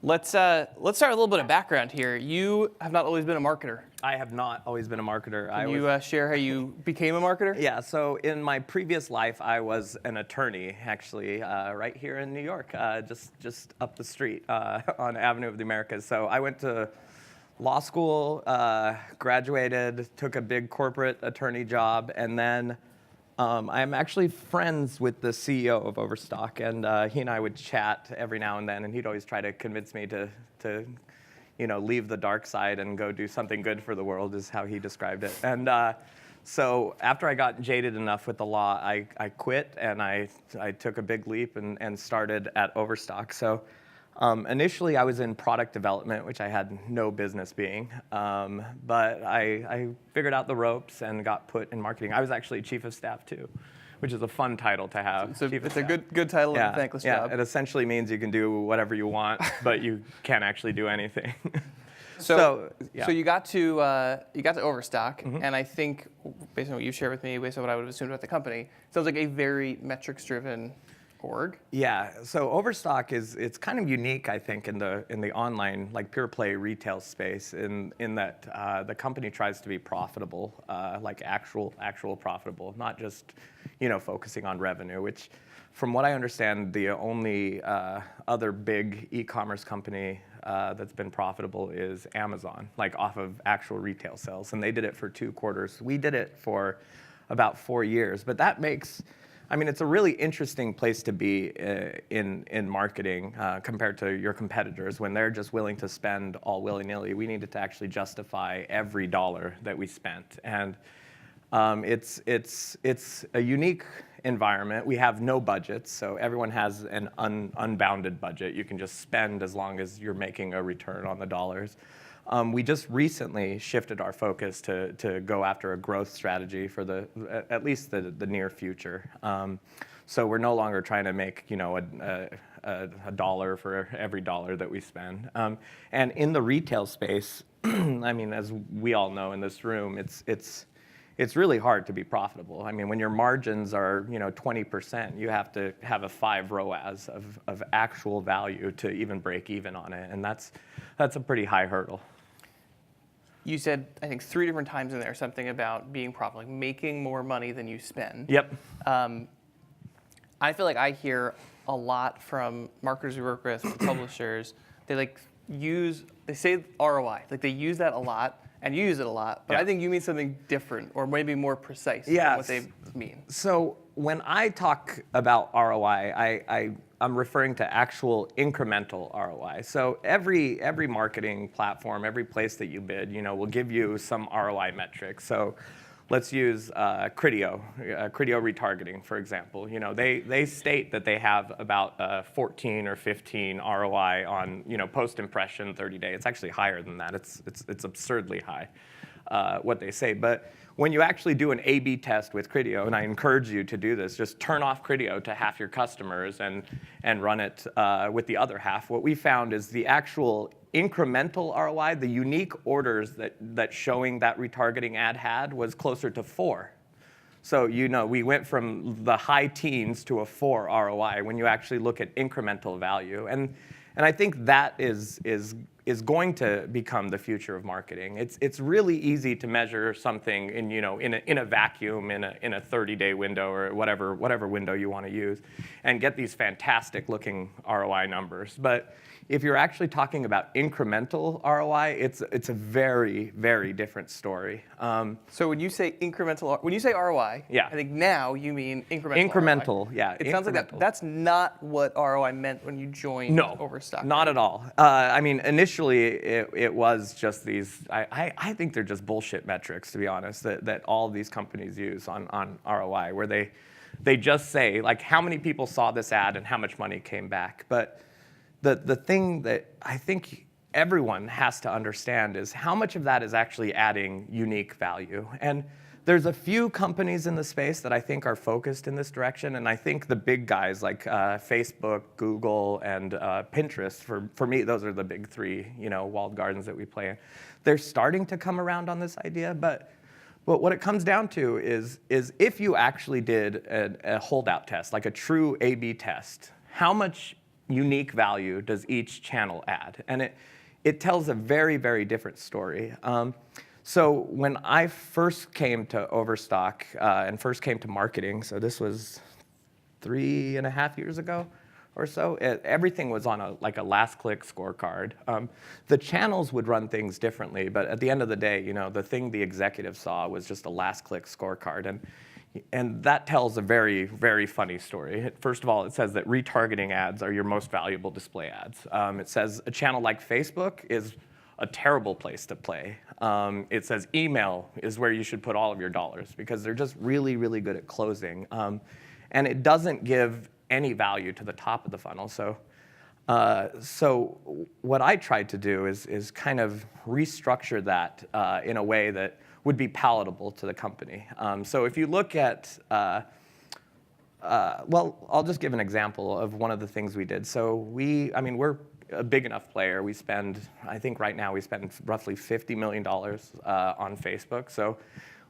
Let's start a little bit of background here. You have not always been a marketer. I have not always been a marketer. Can you share how you became a marketer? Yeah, so in my previous life, I was an attorney, actually, right here in New York, just up the street on Avenue of the Americas. So I went to law school, graduated, took a big corporate attorney job, and then I'm actually friends with the CEO of Overstock, and he and I would chat every now and then, and he'd always try to convince me to leave the dark side and go do something good for the world, is how he described it. And so after I got jaded enough with the law, I quit, and I took a big leap and started at Overstock. So initially, I was in product development, which I had no business being, but I figured out the ropes and got put in marketing. I was actually chief of staff too, which is a fun title to have. So it's a good title and a thankless job. Yeah, it essentially means you can do whatever you want, but you can't actually do anything. So you got to Overstock, and I think based on what you shared with me, based on what I would have assumed about the company, it sounds like a very metrics-driven org. Yeah, so Overstock it's kind of unique, I think, in the online, like, pure play retail space, in that the company tries to be profitable, like actual profitable, not just focusing on revenue, which, from what I understand, the only other big e-commerce company that's been profitable is Amazon, like off of actual retail sales, and they did it for 2 quarters. We did it for about 4 years, but that makes, I mean, it's a really interesting place to be in marketing compared to your competitors when they're just willing to spend all willy-nilly. We needed to actually justify every dollar that we spent, and it's a unique environment. We have no budgets, so everyone has an unbounded budget. You can just spend as long as you're making a return on the dollars. We just recently shifted our focus to go after a growth strategy for at least the near future. So we're no longer trying to make a dollar for every dollar that we spend. And in the retail space, I mean, as we all know in this room, it's really hard to be profitable. I mean, when your margins are 20%, you have to have a 5 ROAS of actual value to even break even on it, and that's a pretty high hurdle. You said, I think, 3 different times in there something about being profitable, like making more money than you spend. Yep. I feel like I hear a lot from marketers we work with, publishers. They say ROI, like they use that a lot, and you use it a lot, but I think you mean something different, or maybe more precise than what they mean. So when I talk about ROI, I'm referring to actual incremental ROI. So every marketing platform, every place that you bid, will give you some ROI metrics. So let's use Criteo retargeting, for example. They state that they have about 14 or 15 ROI on post-impression 30-day. It's actually higher than that. It's absurdly high, what they say. But when you actually do an A/B test with Criteo, and I encourage you to do this, just turn off Criteo to half your customers and run it with the other half. What we found is the actual incremental ROI, the unique orders that showing that retargeting ad had, was closer to 4. So we went from the high teens to a 4 ROI when you actually look at incremental value, and I think that is going to become the future of marketing. It's really easy to measure something in a vacuum, in a 30-day window, or whatever window you want to use, and get these fantastic looking ROI numbers. But if you're actually talking about incremental ROI, it's a very, very different story. So when you say ROI, I think now you mean incremental ROI. Yeah. It sounds like that's not what ROI meant when you joined Overstock. Not at all. I mean, initially it was just these. I think they're just bullshit metrics, to be honest, that all of these companies use on ROI, where they just say, like, how many people saw this ad and how much money came back. But the thing that I think everyone has to understand is how much of that is actually adding unique value. And there's a few companies in the space that I think are focused in this direction, and I think the big guys like Facebook, Google, and Pinterest, for me, those are the big 3, walled gardens that we play in. They're starting to come around on this idea, but what it comes down to is if you actually did a holdout test, like a true A/B test, how much unique value does each channel add? And it tells a very, very different story. So when I first came to Overstock and first came to marketing, so this was 3.5 years ago or so, everything was on a last-click scorecard. The channels would run things differently, but at the end of the day, the thing the executive saw was just a last-click scorecard, and that tells a very, very funny story. First of all, it says that retargeting ads are your most valuable display ads. It says a channel like Facebook is a terrible place to play. It says email is where you should put all of your dollars because they're just really, really good at closing. And it doesn't give any value to the top of the funnel. So what I tried to do is kind of restructure that in a way that would be palatable to the company. So if you look at, well, I'll just give an example of one of the things we did. So we're a big enough player. We spend, I think right now we spend roughly $50 million on Facebook. So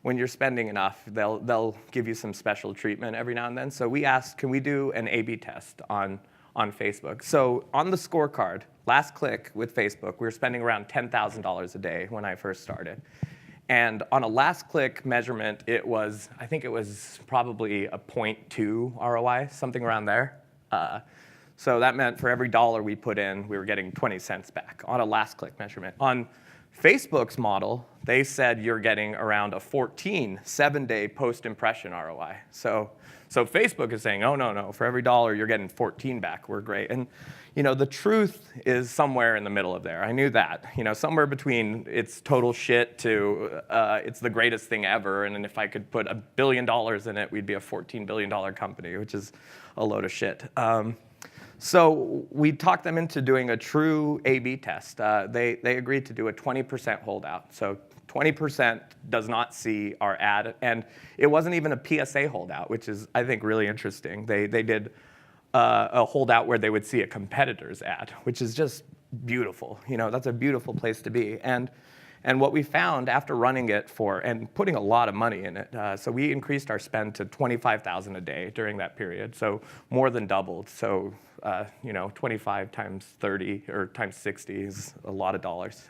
when you're spending enough, they'll give you some special treatment every now and then. So we asked, can we do an A/B test on Facebook? So on the scorecard, last click with Facebook, we were spending around $10,000 a day when I first started. And on a last click measurement, I think it was probably a 0.2 ROI, something around there. So that meant for every dollar we put in, we were getting 20 cents back on a last click measurement. On Facebook's model, they said you're getting around a 14 7-day post-impression ROI. So Facebook is saying, oh, no, for every dollar you're getting 14 back. We're great. And the truth is somewhere in the middle of there. I knew that. Somewhere between it's total shit to it's the greatest thing ever. And if I could put $1 billion in it, we'd be a $14 billion company, which is a load of shit. So we talked them into doing a true A/B test. They agreed to do a 20% holdout. So 20% does not see our ad, and it wasn't even a PSA holdout, which is, I think, really interesting. They did a holdout where they would see a competitor's ad, which is just beautiful. That's a beautiful place to be. And what we found after running it and putting a lot of money in it, so we increased our spend to $25,000 a day during that period, so more than doubled. So 25 times 30 or times 60 is a lot of dollars.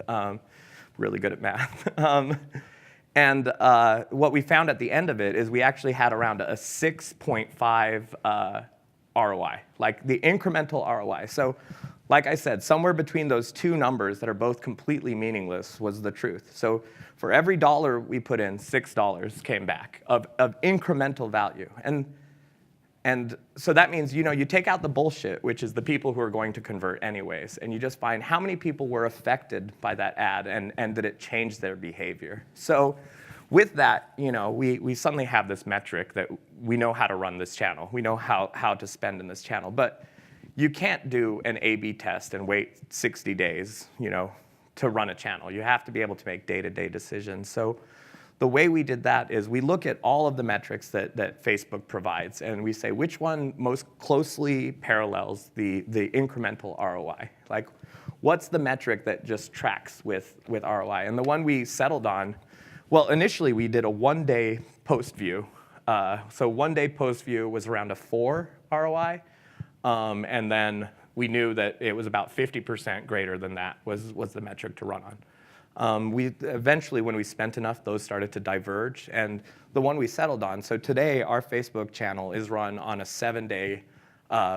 Really good at math. And what we found at the end of it is we actually had around a 6.5 ROI, like the incremental ROI. So like I said, somewhere between those two numbers that are both completely meaningless was the truth. So for every dollar we put in, $6 came back of incremental value. And so that means, you take out the bullshit, which is the people who are going to convert anyways, and you just find how many people were affected by that ad and did it change their behavior. So with that, we suddenly have this metric that we know how to run this channel. We know how to spend in this channel. But you can't do an A/B test and wait 60 days, to run a channel. You have to be able to make day-to-day decisions. So the way we did that is we look at all of the metrics that Facebook provides, and we say which one most closely parallels the incremental ROI. Like, what's the metric that just tracks with ROI? And the one we settled on, well, initially we did a 1-day post view. So 1-day post view was around a 4 ROI. And then we knew that it was about 50% greater than that was the metric to run on. We eventually, when we spent enough, those started to diverge. And the one we settled on, so today our Facebook channel is run on a 7-day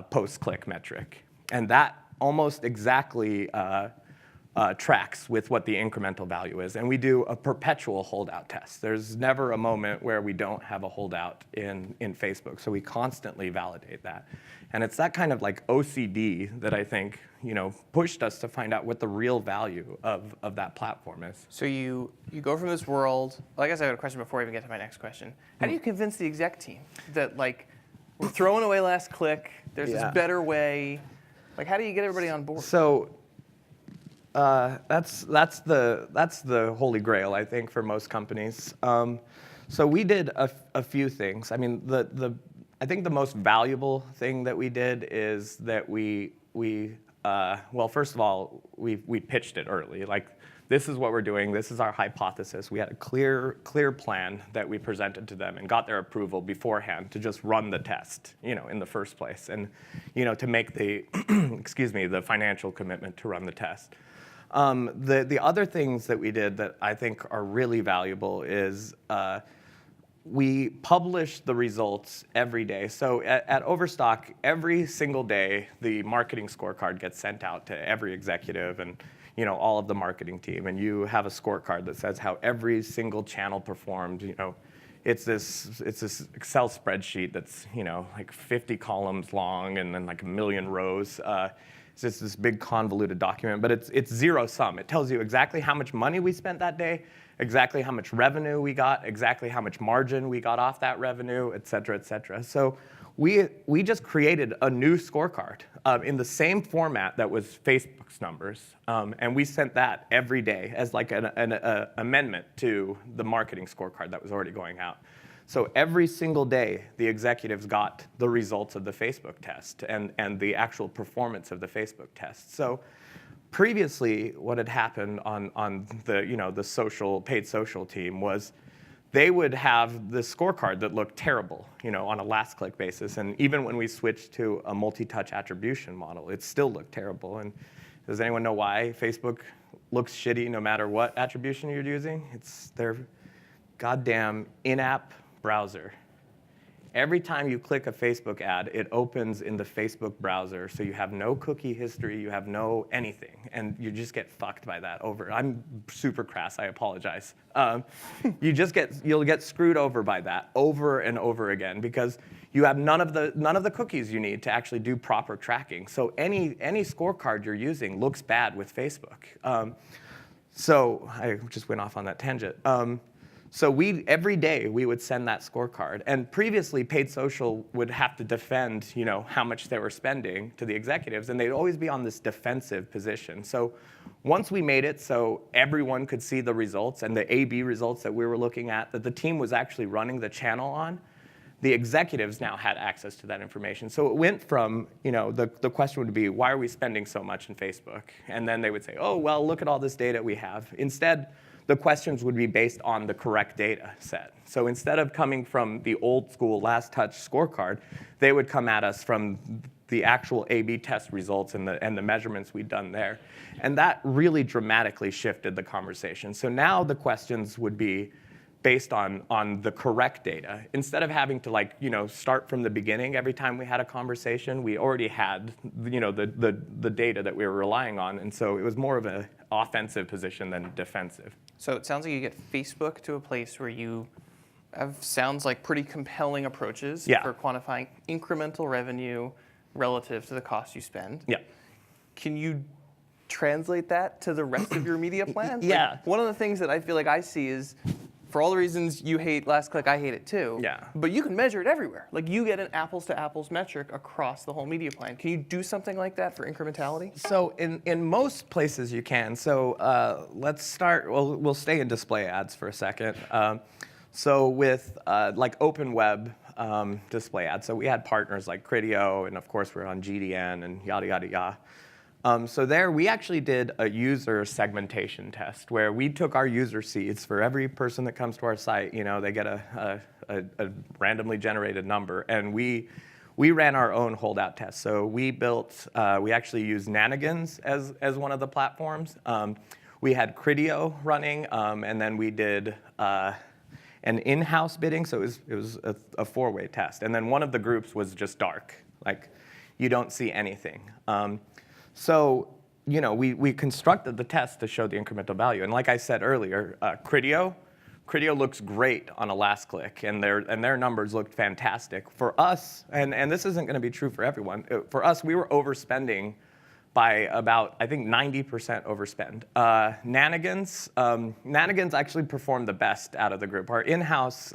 post-click metric. And that almost exactly tracks with what the incremental value is. And we do a perpetual holdout test. There's never a moment where we don't have a holdout in Facebook. So we constantly validate that. And it's that kind of like OCD that I think pushed us to find out what the real value of that platform is. So you go from this world. Well, I guess I have a question before I even get to my next question. How do you convince the exec team that we're throwing away last click? There's this better way. How do you get everybody on board? So that's the holy grail, I think, for most companies. So we did a few things. I mean, I think the most valuable thing that we did is that well, first of all, we pitched it early. this is what we're doing, this is our hypothesis. We had a clear plan that we presented to them and got their approval beforehand to just run the test, in the first place, and, to make the, excuse me, the financial commitment to run the test. The other things that we did that I think are really valuable is we publish the results every day. So at Overstock, every single day, the marketing scorecard gets sent out to every executive and all of the marketing team. And you have a scorecard that says how every single channel performed. It's this Excel spreadsheet that's like 50 columns long and then like a million rows. It's just this big convoluted document, but it's zero sum. It tells you exactly how much money we spent that day, exactly how much revenue we got, exactly how much margin we got off that revenue, et cetera, et cetera. So we just created a new scorecard in the same format that was Facebook's numbers, and we sent that every day as like an amendment to the marketing scorecard that was already going out. So every single day, the executives got the results of the Facebook test and the actual performance of the Facebook test. So previously, what had happened on the the paid social team was they would have the scorecard that looked terrible, on a last click basis. And even when we switched to a multi-touch attribution model, it still looked terrible. And does anyone know why Facebook looks shitty no matter what attribution you're using? It's their goddamn in-app browser. Every time you click a Facebook ad, it opens in the Facebook browser, so you have no cookie history, you have no anything, and you just get fucked by that over. I'm super crass, I apologize. You'll get screwed over by that over and over again because you have none of the cookies you need to actually do proper tracking. So any scorecard you're using looks bad with Facebook. So I just went off on that tangent. So every day we would send that scorecard, and previously paid social would have to defend, how much they were spending to the executives, and they'd always be on this defensive position. So once we made it so everyone could see the results and the A/B results that we were looking at, that the team was actually running the channel on, the executives now had access to that information. So it went from, the question would be, why are we spending so much in Facebook? And then they would say, oh, well, look at all this data we have. Instead, the questions would be based on the correct data set. So instead of coming from the old school last touch scorecard, they would come at us from the actual A/B test results and the measurements we'd done there. And that really dramatically shifted the conversation. So now the questions would be based on the correct data. Instead of having to start from the beginning every time we had a conversation, we already had the data that we were relying on. And so it was more of an offensive position than defensive. So it sounds like you get Facebook to a place where you have, sounds like pretty compelling approaches for quantifying incremental revenue relative to the cost you spend. Yeah. Can you translate that to the rest of your media plan? Yeah. Like, one of the things that I feel like I see is, for all the reasons you hate last click, I hate it too. Yeah. But you can measure it everywhere. Like, you get an apples to apples metric across the whole media plan. Can you do something like that for incrementality? So in most places you can. So let's start, we'll stay in display ads for a second. So with open web display ads, so we had partners like Criteo, and of course we're on GDN and yada, yada, yada. So there, we actually did a user segmentation test where we took our user seeds for every person that comes to our site. They get a randomly generated number, and we ran our own holdout test. So we actually used Nanigans as one of the platforms. We had Criteo running, and then we did an in-house bidding. So it was a four-way test, and then one of the groups was just dark, like you don't see anything. So, we constructed the test to show the incremental value. And like I said earlier, Criteo looks great on a last click, and their numbers looked fantastic. For us, and this isn't going to be true for everyone, for us, we were overspending by about, I think, 90% overspend. Nanigans actually performed the best out of the group. Our in-house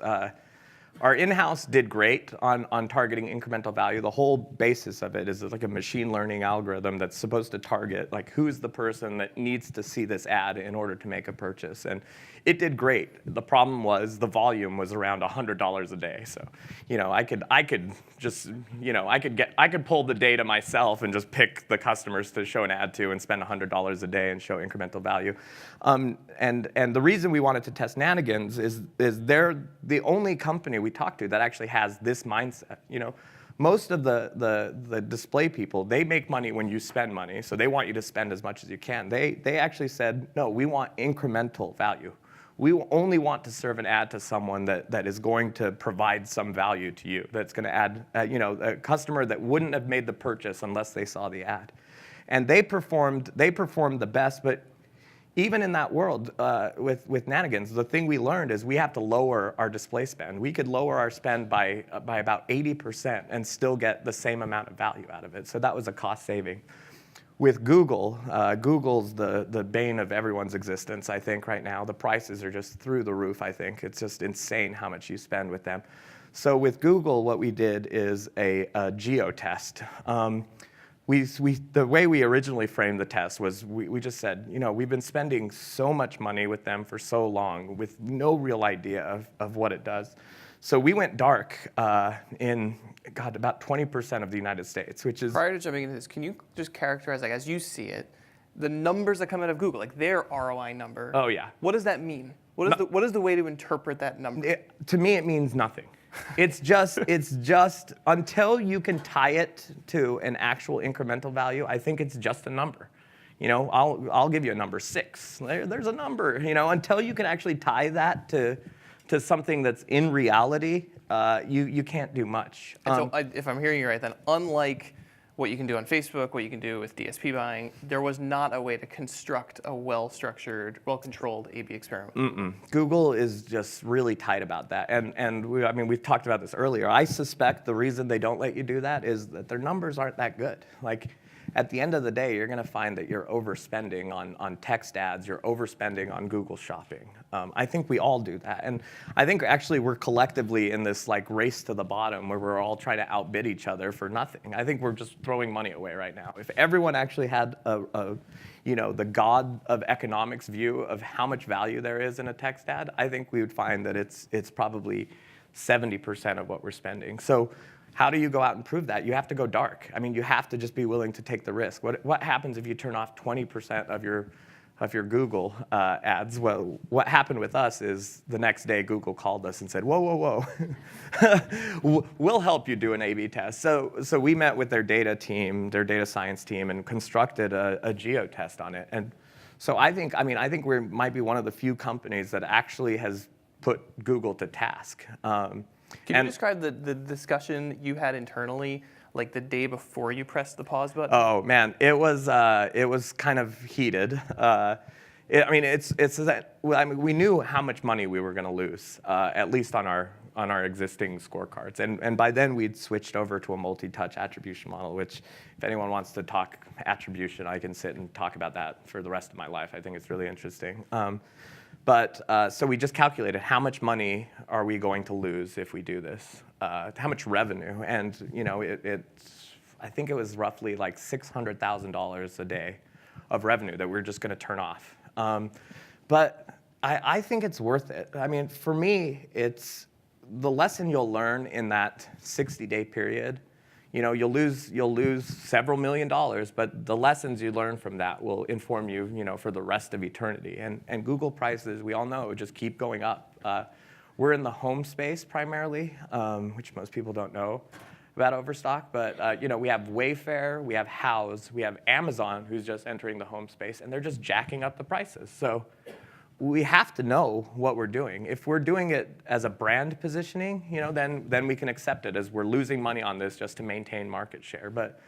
Our in-house did great on targeting incremental value. The whole basis of it is like a machine learning algorithm that's supposed to target like who's the person that needs to see this ad in order to make a purchase. And it did great. The problem was the volume was around $100 a day. So, I could just, I could pull the data myself and just pick the customers to show an ad to and spend $100 a day and show incremental value. And the reason we wanted to test Nanigans is they're the only company we talked to that actually has this mindset. Most of the display people, they make money when you spend money, so they want you to spend as much as you can. They actually said, no, we want incremental value. We only want to serve an ad to someone that is going to provide some value to you, that's going to add, a customer that wouldn't have made the purchase unless they saw the ad. And they performed the best, but even in that world, with Nanigans, the thing we learned is we have to lower our display spend. We could lower our spend by about 80% and still get the same amount of value out of it. So that was a cost saving. With Google, Google's the bane of everyone's existence, I think, right now. The prices are just through the roof, I think. It's just insane how much you spend with them. So with Google, what we did is a geo test. The way we originally framed the test was we just said, we've been spending so much money with them for so long with no real idea of what it does. So we went dark in, about 20% of the United States, which is... Prior to jumping into this, can you just characterize, as you see it, the numbers that come out of Google, their ROI number? Oh, yeah. What does that mean? What is the way to interpret that number? To me, it means nothing. It's just until you can tie it to an actual incremental value, I think it's just a number. I'll give you a number 6. There's a number, until you can actually tie that to something that's in reality, you can't do much. And so if I'm hearing you right, then unlike what you can do on Facebook, what you can do with DSP buying, there was not a way to construct a well-structured, well-controlled A/B experiment. Google is just really tight about that. And we've talked about this earlier. I suspect the reason they don't let you do that is that their numbers aren't that good. At the end of the day, you're going to find that you're overspending on text ads, you're overspending on Google Shopping. I think we all do that. And I think actually we're collectively in this race to the bottom where we're all trying to outbid each other for nothing. I think we're just throwing money away right now. If everyone actually had the God of economics view of how much value there is in a text ad, I think we would find that it's probably 70% of what we're spending. So how do you go out and prove that? You have to go dark. You have to just be willing to take the risk. What happens if you turn off 20% of your Google ads? Well, what happened with us is the next day Google called us and said, whoa, we'll help you do an A/B test. So we met with their data team, their data science team, and constructed a geo test on it. And so I think we might be one of the few companies that actually has put Google to task. Can you describe the discussion you had internally, the day before you pressed the pause button? Oh man, it was kind of heated. We knew how much money we were going to lose, at least on our existing scorecards, and by then we'd switched over to a multi-touch attribution model. Which, if anyone wants to talk attribution, I can sit and talk about that for the rest of my life. I think it's really interesting. So we just calculated how much money are we going to lose if we do this, how much revenue, and I think it was roughly $600,000 a day of revenue that we're just going to turn off. But I think it's worth it. For me, it's the lesson you'll learn in that 60-day period. You'll lose several $1 million, but the lessons you learn from that will inform you, for the rest of eternity. And Google prices, we all know, just keep going up. We're in the home space primarily, which most people don't know about Overstock. But we have Wayfair, we have Houzz, we have Amazon, who's just entering the home space, and they're just jacking up the prices. So we have to know what we're doing. If we're doing it as a brand positioning, then we can accept it as we're losing money on this just to maintain market share. But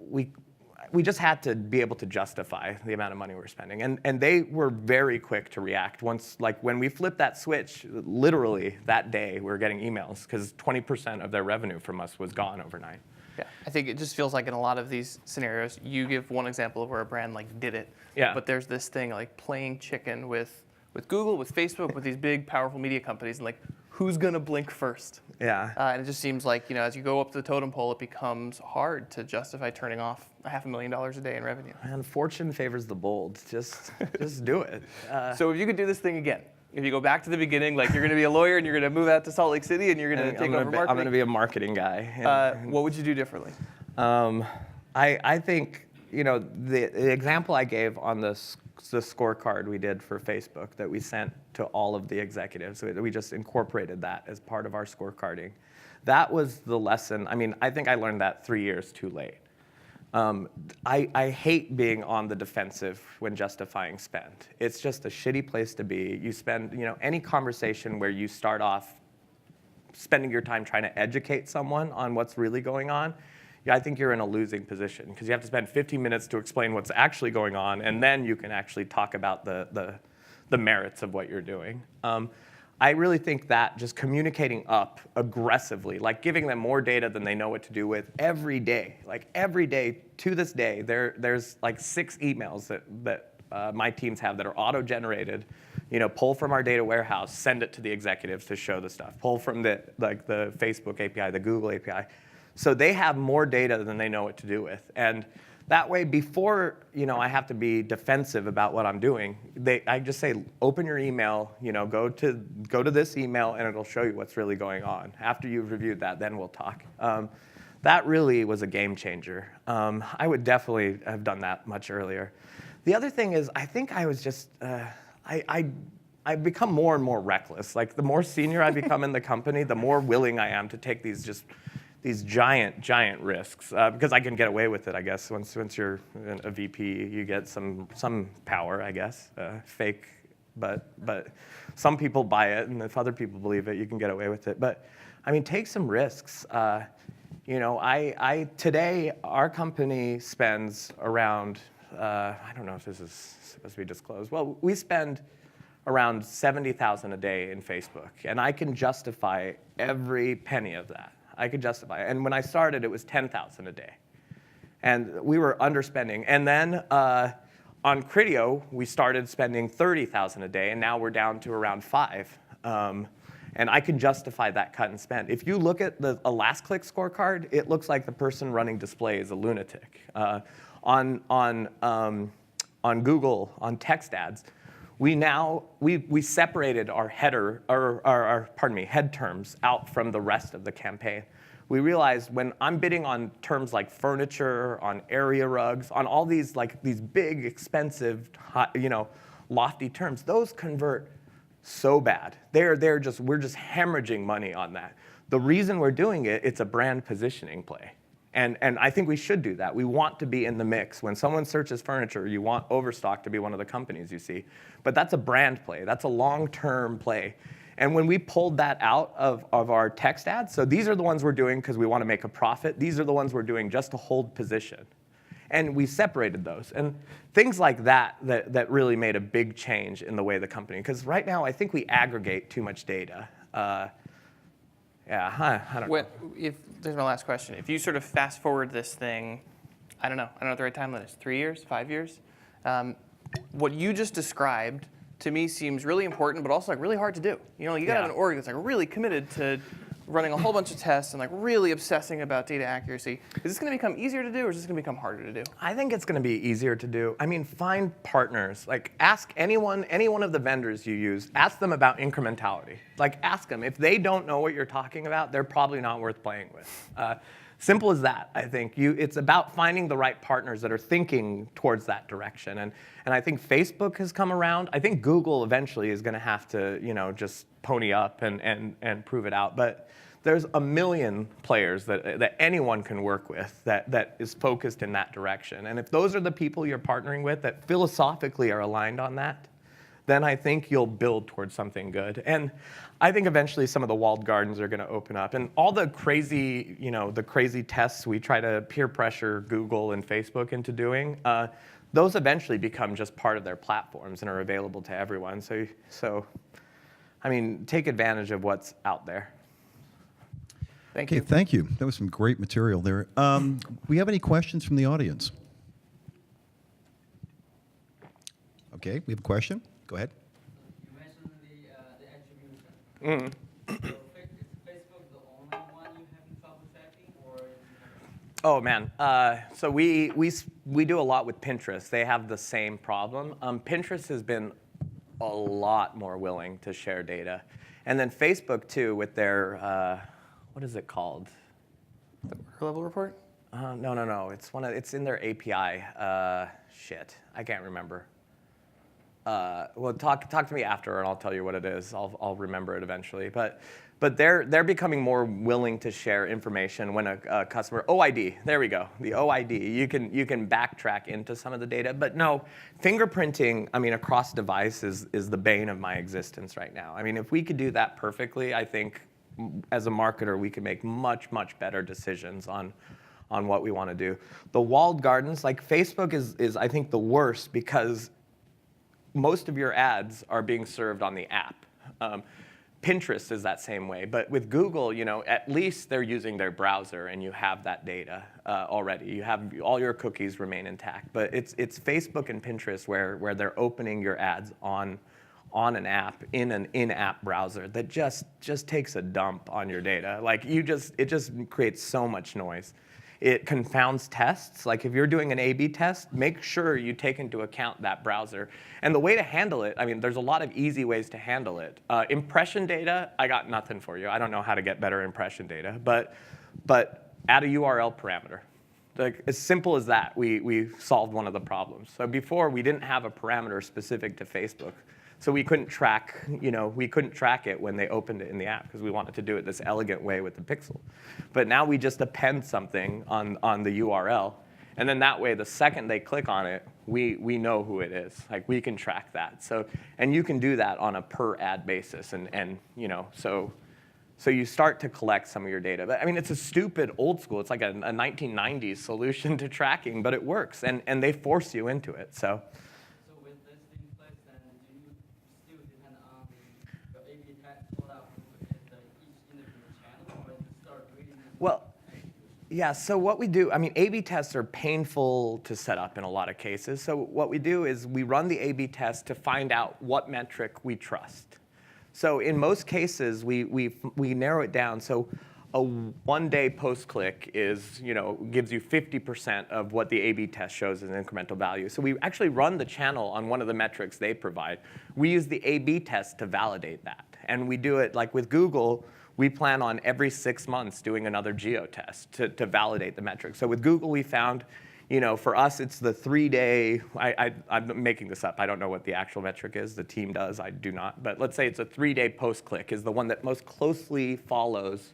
we just had to be able to justify the amount of money we're spending. And they were very quick to react. Once, when we flipped that switch, literally that day, we were getting emails because 20% of their revenue from us was gone overnight. Yeah, I think it just feels like in a lot of these scenarios, you give one example of where a brand did it. Yeah. But there's this thing playing chicken with Google, with Facebook, with these big, powerful media companies, and who's going to blink first? Yeah. And it just seems like, as you go up the totem pole, it becomes hard to justify turning off $500,000 a day in revenue. And fortune favors the bold. Just do it. So if you could do this thing again, if you go back to the beginning, like you're going to be a lawyer and you're going to move out to Salt Lake City and you're going to take over marketing. I'm going to be a marketing guy. What would you do differently? I think, the example I gave on the scorecard we did for Facebook that we sent to all of the executives, we just incorporated that as part of our scorecarding. That was the lesson. I mean, I think I learned that 3 years too late. I hate being on the defensive when justifying spend. It's just a shitty place to be. You spend, any conversation where you start off spending your time trying to educate someone on what's really going on, I think you're in a losing position because you have to spend 15 minutes to explain what's actually going on, and then you can actually talk about the merits of what you're doing. I really think that just communicating up aggressively, like giving them more data than they know what to do with every day, to this day, there's like 6 emails that my teams have that are auto-generated. Pull from our data warehouse, send it to the executives to show the stuff. Pull from the Facebook API, the Google API. So they have more data than they know what to do with. And that way, before I have to be defensive about what I'm doing, I just say, open your email, go to this email, and it'll show you what's really going on. After you've reviewed that, then we'll talk. That really was a game changer. I would definitely have done that much earlier. The other thing is, I think I was just, I've become more and more reckless. Like the more senior I become in the company, the more willing I am to take these giant risks because I can get away with it, I guess. Once you're a VP, you get some power, I guess, fake, but some people buy it, and if other people believe it, you can get away with it. But I mean, take some risks. Today our company spends around I don't know if this is supposed to be disclosed. Well, we spend around $70,000 a day in Facebook, and I can justify every penny of that. I could justify it. And when I started, it was $10,000 a day. And we were underspending. And then on Criteo, we started spending $30,000 a day, and now we're down to around $5,000. And I can justify that cut and spend. If you look at a last click scorecard, it looks like the person running display is a lunatic. On Google, on text ads, we separated our head terms out from the rest of the campaign. We realized when I'm bidding on terms like furniture, on area rugs, on all these big, expensive, lofty terms, those convert so bad. We're just hemorrhaging money on that. The reason we're doing it, it's a brand positioning play. And I think we should do that. We want to be in the mix. When someone searches furniture, you want Overstock to be one of the companies you see. But that's a brand play. That's a long-term play. And when we pulled that out of our text ads, so these are the ones we're doing because we want to make a profit. These are the ones we're doing just to hold position. And we separated those. And things like that really made a big change in the way the company, because right now I think we aggregate too much data. I don't know. There's my last question. If you sort of fast forward this thing, I don't know what the right timeline is, 3 years, 5 years? What you just described to me seems really important, but also really hard to do. You got to have an org that's really committed to running a whole bunch of tests and really obsessing about data accuracy. Is this going to become easier to do, or is this going to become harder to do? I think it's going to be easier to do. I mean, find partners. Ask any one of the vendors you use, ask them about incrementality. Ask them. If they don't know what you're talking about, they're probably not worth playing with. Simple as that, I think. It's about finding the right partners that are thinking towards that direction. And I think Facebook has come around. I think Google eventually is going to have to, just pony up and prove it out. But there's a million players that anyone can work with that is focused in that direction. And if those are the people you're partnering with that philosophically are aligned on that, then I think you'll build towards something good. And I think eventually some of the walled gardens are going to open up. And all the crazy tests we try to peer pressure Google and Facebook into doing, those eventually become just part of their platforms and are available to everyone. So I mean, take advantage of what's out there. Thank you. Thank you. That was some great material there. We have any questions from the audience? Okay, we have a question. Go ahead. You mentioned the attribution. Facebook the only one you having trouble tracking, or? Oh man, so we do a lot with Pinterest. They have the same problem. Pinterest has been a lot more willing to share data, and then Facebook too with their what is it called? The order level report? No. It's in their API. Shit, I can't remember. Well, talk to me after, and I'll tell you what it is. I'll remember it eventually. But they're becoming more willing to share information when a customer OID. There we go. The OID. You can backtrack into some of the data. But no, fingerprinting. I mean, across device is the bane of my existence right now. I mean, if we could do that perfectly, I think as a marketer we could make much better decisions on what we want to do. The walled gardens, like Facebook, is I think the worst because most of your ads are being served on the app. Pinterest is that same way, but with Google, at least they're using their browser, and you have that data already. You have all your cookies remain intact, but it's Facebook and Pinterest where they're opening your ads on an app in an in-app browser that just takes a dump on your data. Like it just creates so much noise. It confounds tests. Like if you're doing an A/B test, make sure you take into account that browser. And the way to handle it, I mean, there's a lot of easy ways to handle it. Impression data, I got nothing for you. I don't know how to get better impression data, but add a URL parameter. Like as simple as that, we solved one of the problems. So before we didn't have a parameter specific to Facebook. So we couldn't track, it when they opened it in the app because we wanted to do it this elegant way with the pixel. But now we just append something on the URL, and then that way, the second they click on it, we know who it is. Like we can track that. So and you can do that on a per ad basis, and so you start to collect some of your data. But I mean, it's a stupid old school. It's like a 1990s solution to tracking, but it works, and they force you into it. So. Well, yeah, so what we do, I mean, A/B tests are painful to set up in a lot of cases. So what we do is we run the A/B test to find out what metric we trust. So in most cases, we narrow it down. So a one-day post-click gives you 50% of what the A/B test shows as an incremental value. So we actually run the channel on one of the metrics they provide. We use the A/B test to validate that. And we do it like with Google. We plan on every 6 months doing another geo test to validate the metric. So with Google, we found, for us, it's the 3-day, I'm making this up. I don't know what the actual metric is. The team does. I do not. But let's say it's a 3-day post-click is the one that most closely follows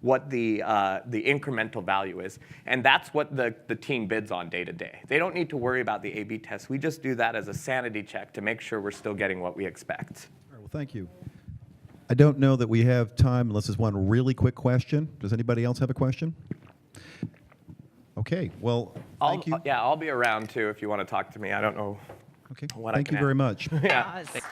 what the incremental value is. And that's what the team bids on day to day. They don't need to worry about the A/B test. We just do that as a sanity check to make sure we're still getting what we expect. All right, well, thank you. I don't know that we have time unless there's one really quick question. Does anybody else have a question? Okay, well, thank you. Yeah, I'll be around too if you want to talk to me. I don't know Okay, what I thank can you very add. much. Yeah. Yes.